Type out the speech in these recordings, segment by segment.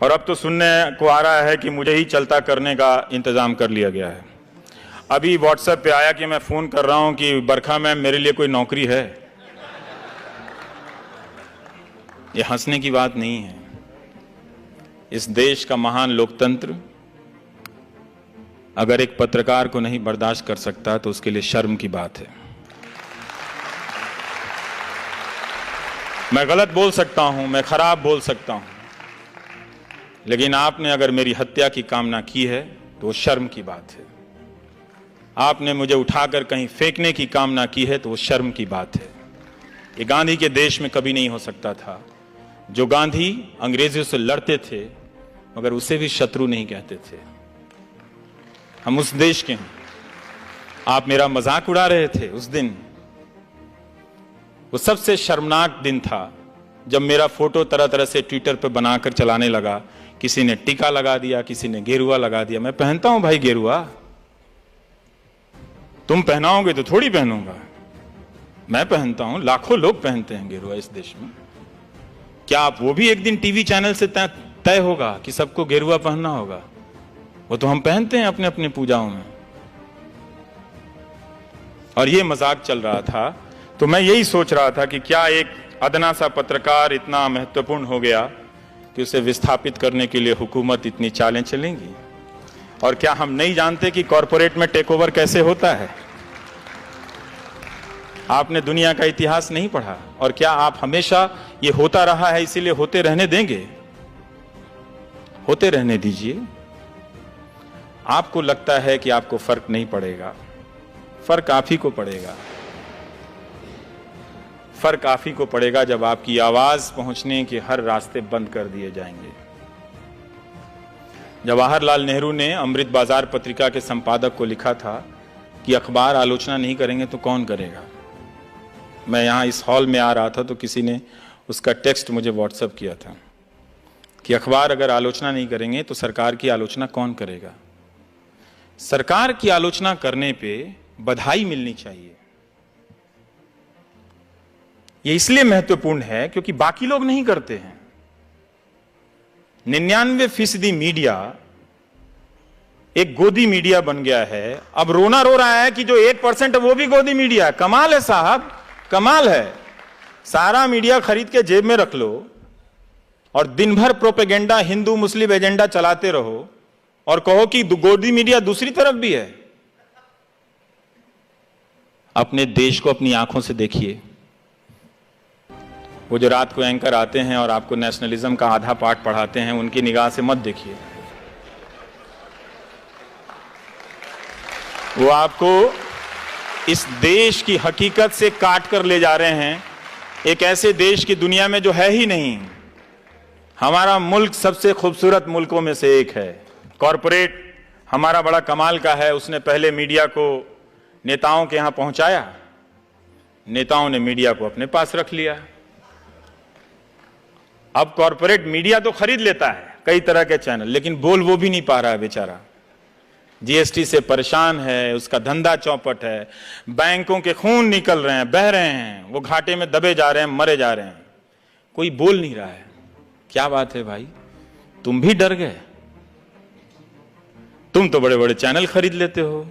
और अब तो सुनने को आ रहा है कि मुझे ही चलता करने का इंतजाम कर लिया गया है। अभी व्हाट्सएप पे आया कि मैं फोन कर रहा हूं कि बरखा मैम मेरे लिए कोई नौकरी है। ये हंसने की बात नहीं है। इस देश का महान लोकतंत्र अगर एक पत्रकार को नहीं बर्दाश्त कर सकता तो उसके लिए शर्म की बात है। मैं गलत बोल सकता हूं, मैं खराब बोल सकता हूं, लेकिन आपने अगर मेरी हत्या की कामना की है तो वो शर्म की बात है। आपने मुझे उठाकर कहीं फेंकने की कामना की है तो वो शर्म की बात है। ये गांधी के देश में कभी नहीं हो सकता था। जो गांधी अंग्रेजों से लड़ते थे मगर उसे भी शत्रु नहीं कहते थे। हम उस देश के हैं। आप मेरा मजाक उड़ा रहे थे उस दिन। वो सबसे शर्मनाक दिन था जब मेरा फोटो तरह तरह से ट्विटर पे बनाकर चलाने लगा। किसी ने टीका लगा दिया, किसी ने गेरुआ लगा दिया। मैं पहनता हूं भाई गेरुआ, तुम पहनाओगे तो थोड़ी पहनूंगा। मैं पहनता हूं, लाखों लोग पहनते हैं गेरुआ इस देश में। क्या आप वो भी एक दिन टीवी चैनल से तय होगा कि सबको गेरुआ पहनना होगा? वो तो हम पहनते हैं अपने अपने पूजाओं में। और ये मजाक चल रहा था तो मैं यही सोच रहा था कि क्या एक अदना सा पत्रकार इतना महत्वपूर्ण हो गया कि उसे विस्थापित करने के लिए हुकूमत इतनी चालें चलेंगी? और क्या हम नहीं जानते कि कॉरपोरेट में टेक ओवर कैसे होता है? आपने दुनिया का इतिहास नहीं पढ़ा? और क्या आप हमेशा ये होता रहा है इसीलिए होते रहने देंगे? होते रहने दीजिए। आपको लगता है कि आपको फर्क नहीं पड़ेगा, फर्क आप ही को पड़ेगा। फर्क आप ही को पड़ेगा जब आपकी आवाज पहुंचने के हर रास्ते बंद कर दिए जाएंगे। जवाहरलाल नेहरू ने अमृत बाजार पत्रिका के संपादक को लिखा था कि अखबार आलोचना नहीं करेंगे तो कौन करेगा। मैं यहां इस हॉल में आ रहा था तो किसी ने उसका टेक्स्ट मुझे व्हाट्सएप किया था कि अखबार अगर आलोचना नहीं करेंगे तो सरकार की आलोचना कौन करेगा। सरकार की आलोचना करने पे बधाई मिलनी चाहिए। यह इसलिए महत्वपूर्ण है क्योंकि बाकी लोग नहीं करते हैं। 99% मीडिया एक गोदी मीडिया बन गया है। अब रोना रो रहा है कि जो 1% है वो भी गोदी मीडिया है। कमाल है साहब, कमाल है। सारा मीडिया खरीद के जेब में रख लो और दिन भर प्रोपेगेंडा, हिंदू मुस्लिम एजेंडा चलाते रहो और कहो कि गोदी मीडिया दूसरी तरफ भी है। अपने देश को अपनी आंखों से देखिए। वो जो रात को एंकर आते हैं और आपको नेशनलिज्म का आधा पाठ पढ़ाते हैं, उनकी निगाह से मत देखिए। वो आपको इस देश की हकीकत से काट कर ले जा रहे हैं, एक ऐसे देश की दुनिया में जो है ही नहीं। हमारा मुल्क सबसे खूबसूरत मुल्कों में से एक है। कॉरपोरेट हमारा बड़ा कमाल का है। उसने पहले मीडिया को नेताओं के यहां पहुंचाया, नेताओं ने मीडिया को अपने पास रख लिया। अब कॉरपोरेट मीडिया तो खरीद लेता है कई तरह के चैनल, लेकिन बोल वो भी नहीं पा रहा है बेचारा। जीएसटी से परेशान है, उसका धंधा चौपट है, बैंकों के खून निकल रहे हैं, बह रहे हैं, वो घाटे में दबे जा रहे हैं, मरे जा रहे हैं, कोई बोल नहीं रहा है। क्या बात है भाई, तुम भी डर गए? तुम तो बड़े बड़े चैनल खरीद लेते हो।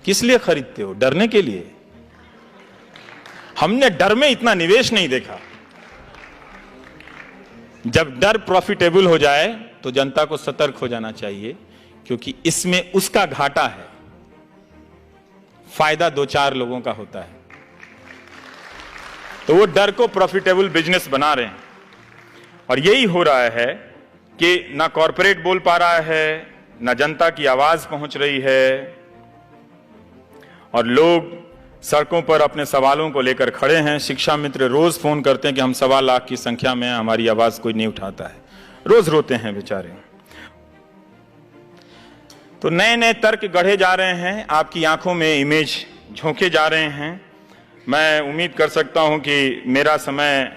किस लिए खरीदते हो? डरने के लिए? हमने डर में इतना निवेश नहीं देखा। जब डर प्रॉफिटेबल हो जाए तो जनता को सतर्क हो जाना चाहिए, क्योंकि इसमें उसका घाटा है, फायदा 2-4 लोगों का होता है। तो वो डर को प्रॉफिटेबल बिजनेस बना रहे हैं। और यही हो रहा है कि ना कॉरपोरेट बोल पा रहा है, ना जनता की आवाज पहुंच रही है, और लोग सड़कों पर अपने सवालों को लेकर खड़े हैं। शिक्षा मित्र रोज फोन करते हैं कि हम 1.25 लाख की संख्या में, हमारी आवाज कोई नहीं उठाता है। रोज रोते हैं बेचारे। तो नए नए तर्क गढ़े जा रहे हैं, आपकी आंखों में इमेज झोंके जा रहे हैं। मैं उम्मीद कर सकता हूं कि मेरा समय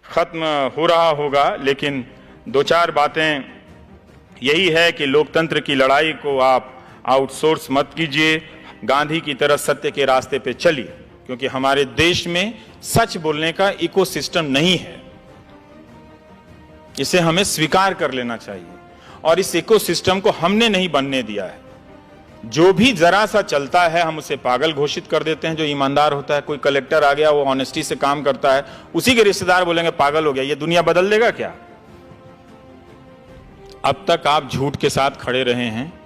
खत्म हो रहा होगा, लेकिन 2-4 बातें यही है कि लोकतंत्र की लड़ाई को आप आउटसोर्स मत कीजिए। गांधी की तरह सत्य के रास्ते पे चलिए, क्योंकि हमारे देश में सच बोलने का इकोसिस्टम नहीं है। इसे हमें स्वीकार कर लेना चाहिए। और इस इकोसिस्टम को हमने नहीं बनने दिया है। जो भी जरा सा चलता है हम उसे पागल घोषित कर देते हैं। जो ईमानदार होता है, कोई कलेक्टर आ गया, वो ऑनेस्टी से काम करता है, उसी के रिश्तेदार बोलेंगे पागल हो गया। ये दुनिया बदल देगा क्या? अब तक आप झूठ के साथ खड़े रहे हैं,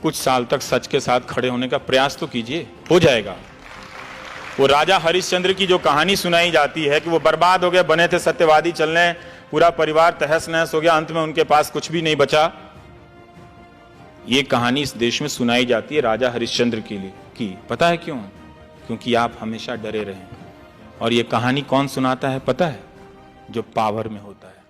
कुछ साल तक सच के साथ खड़े होने का प्रयास तो कीजिए, हो जाएगा। वो राजा हरिश्चंद्र की जो कहानी सुनाई जाती है कि वो बर्बाद हो गए, बने थे सत्यवादी चलने, पूरा परिवार तहस नहस हो गया, अंत में उनके पास कुछ भी नहीं बचा। ये कहानी इस देश में सुनाई जाती है राजा हरिश्चंद्र के लिए की। पता है क्यों? क्योंकि आप हमेशा डरे रहे। और ये कहानी कौन सुनाता है पता है? जो पावर में होता है।